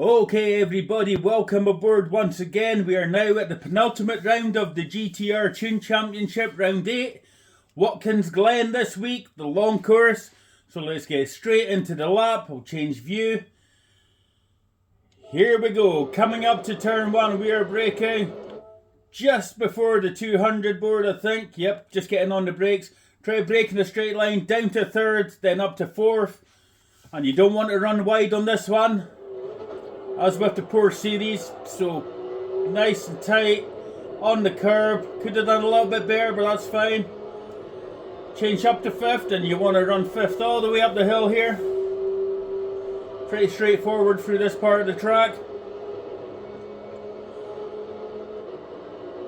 Okay everybody, welcome aboard once again. We are now at the penultimate round of the GTR Tune Championship, round 8. Watkins Glen this week, the long course. So let's get straight into the lap. We'll change view. Here we go, coming up to turn 1, we are braking just before the 200 board, I think. Yep, just getting on the brakes. Try braking a straight line, down to 3rd, then up to 4th. And you don't want to run wide on this one, as with the Porsche series, so nice and tight on the curb. Could have done a little bit better, but that's fine. Change up to 5th, and you want to run 5th all the way up the hill here. Pretty straightforward through this part of the track.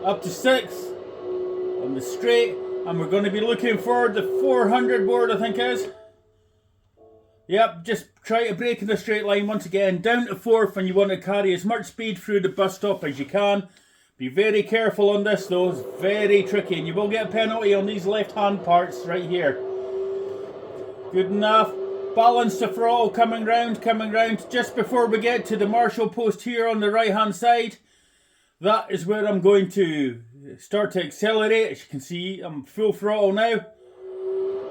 Up to 6th on the straight, and we're going to be looking for the 400 board, I think it is. Yep, just try to brake in the straight line once again, down to 4th, and you want to carry as much speed through the bus stop as you can. Be very careful on this though, it's very tricky, and you will get a penalty on these left hand parts right here. Good enough. Balance the throttle, coming round, just before we get to the marshal post here on the right hand side. That is where I'm going to start to accelerate. As you can see, I'm full throttle now.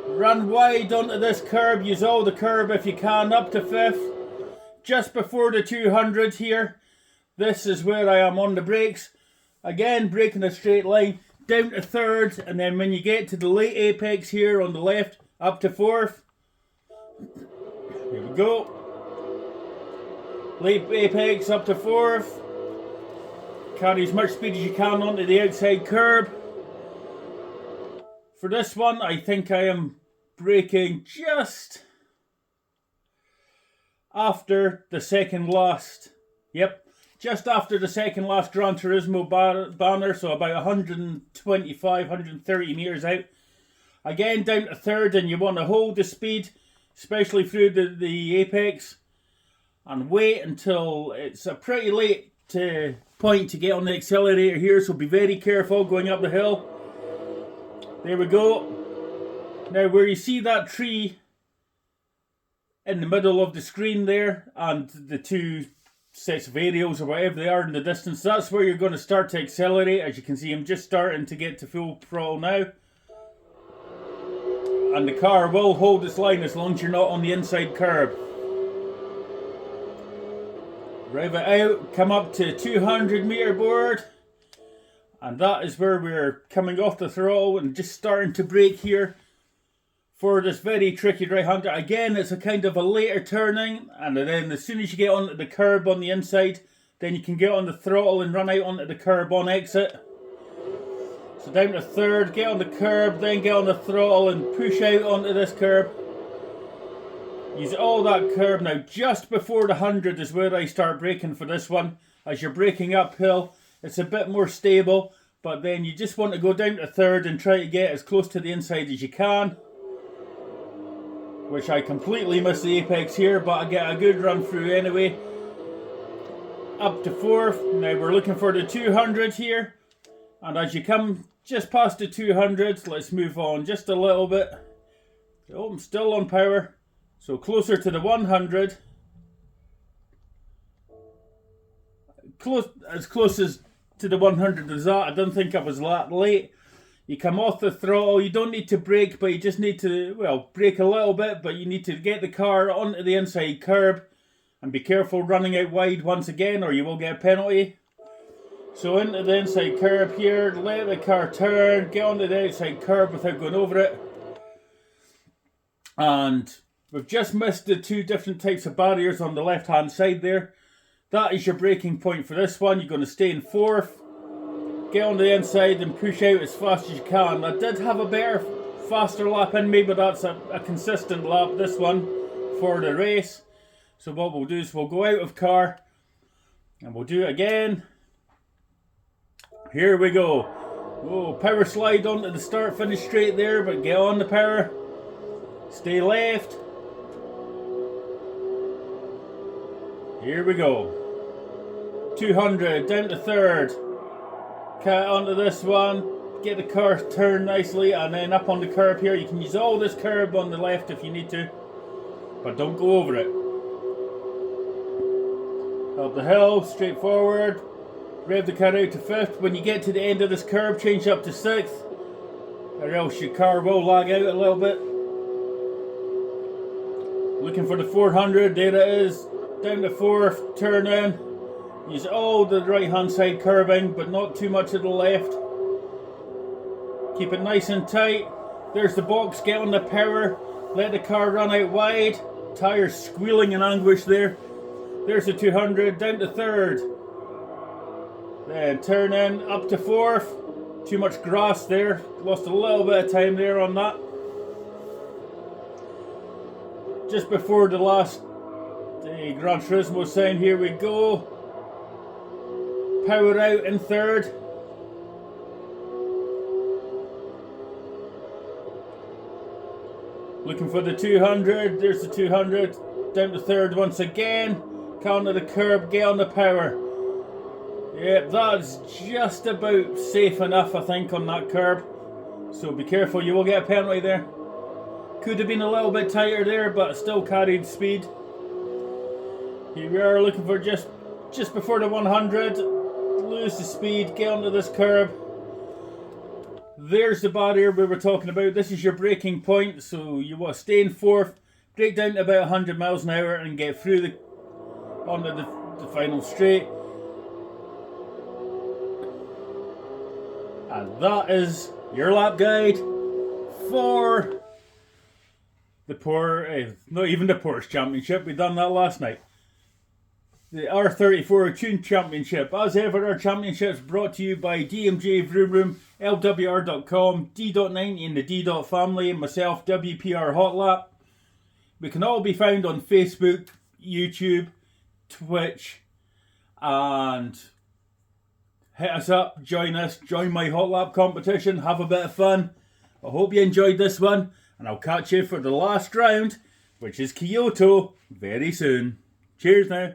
Run wide onto this curb, use all the curb if you can, up to 5th. Just before the 200 here. This is where I am on the brakes. Again, braking a straight line, down to 3rd, and then when you get to the late apex here on the left, up to 4th. Here we go. Late apex, up to 4th. Carry as much speed as you can onto the outside curb. For this one, I think I am braking just after the second last. Yep, just after the second last Gran Turismo banner, so about 125, 130 metres out. Again, down to 3rd, and you want to hold the speed, especially through the apex, and wait until it's a pretty late point to get on the accelerator here, so be very careful going up the hill. There we go. Now where you see that tree in the middle of the screen there, and the 2 sets of aerials or whatever they are in the distance, that's where you're going to start to accelerate. As you can see, I'm just starting to get to full throttle now. And the car will hold its line as long as you're not on the inside curb. Rev it out, come up to 200 metre board. And that is where we're coming off the throttle and just starting to brake here for this very tricky right-hander. Again, it's a kind of a later turning, and then as soon as you get onto the curb on the inside, then you can get on the throttle and run out onto the curb on exit. So down to 3rd, get on the curb, then get on the throttle and push out onto this curb. Use all that curb. Now just before the 100 is where I start braking for this one. As you're braking uphill, it's a bit more stable, but then you just want to go down to 3rd and try to get as close to the inside as you can. Which I completely missed the apex here, but I get a good run through anyway. Up to 4th. Now we're looking for the 200 here. And as you come just past the 200, let's move on just a little bit. Oh, I'm still on power. So closer to the 100. As close as to the 100 as that. I don't think I was that late. You come off the throttle, you don't need to brake, but you just need to, well, brake a little bit, but you need to get the car onto the inside curb. And be careful running out wide once again, or you will get a penalty. So into the inside curb here, let the car turn, get onto the outside curb without going over it. And we've just missed the 2 different types of barriers on the left hand side there. That is your braking point for this one. You're going to stay in 4th. Get on the inside and push out as fast as you can. I did have a better, faster lap in me, but that's a consistent lap, this one, for the race. So what we'll do is we'll go out of car and we'll do it again. Here we go. Oh, power slide onto the start finish straight there, but get on the power. Stay left. Here we go. 200, down to 3rd. Cut onto this one, get the car turned nicely, and then up on the curb here. You can use all this curb on the left if you need to, but don't go over it. Up the hill, straight forward. Rev the car out to 5th. When you get to the end of this curve, change up to 6th. Or else your car will lag out a little bit. Looking for the 400, there it is. Down to 4th, turn in. Use all the right hand side curving, but not too much of the left. Keep it nice and tight. There's the box, get on the power. Let the car run out wide. Tyres squealing in anguish there. There's the 200, down to 3rd. Then turn in, up to 4th. Too much grass there. Lost a little bit of time there on that. Just before the last Gran Turismo sign, here we go. Power out in 3rd. Looking for the 200, there's the 200, down to 3rd once again. Counter the curb, get on the power. Yep, that's just about safe enough, I think, on that curb. So be careful, you will get a penalty there. Could have been a little bit tighter there, but still carried speed. Here we are, looking for just before the 100. Lose the speed, get onto this curb. There's the barrier we were talking about. This is your braking point, so you want to stay in 4th, brake down to about 100 miles an hour and get through onto the final straight. And that is your lap guide for the not even the Porsche Championship. We done that last night. The R34 Tune Championship. As ever, our championships brought to you by DMJ Vroom Room, LWR.com, D.90 and the D. family, and myself, WPR Hotlap. We can all be found on Facebook, YouTube, Twitch, and hit us up, join us, join my Hotlap competition, have a bit of fun. I hope you enjoyed this one, and I'll catch you for the last round, which is Kyoto, very soon. Cheers now.